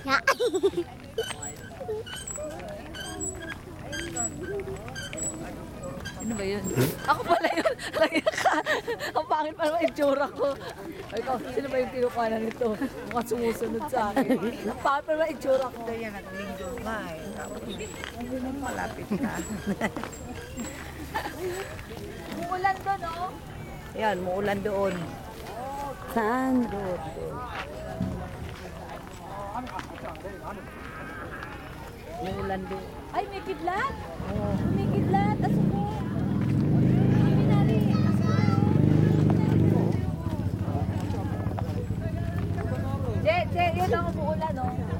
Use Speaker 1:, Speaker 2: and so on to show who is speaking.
Speaker 1: Ya.
Speaker 2: Ano ba yun? Ako pala yun. Lagi ka. Ang pangit pa naman itsura ko. Ay, ikaw, sino ba yung kinukuha na nito? Mukhang sumusunod sa akin. Ang pangit pa naman itsura ko.
Speaker 3: Yan, naglinggo ba eh. Tapos, malapit ka.
Speaker 2: Umuulan doon, oh.
Speaker 3: Yan, muulan doon.
Speaker 1: Saan?
Speaker 3: Doon. Muulan doon.
Speaker 2: Ay, may kidlat.
Speaker 3: Oo.
Speaker 2: May kidlat. Asuko. Kami na rin. Che, yun ang umuulan, oh.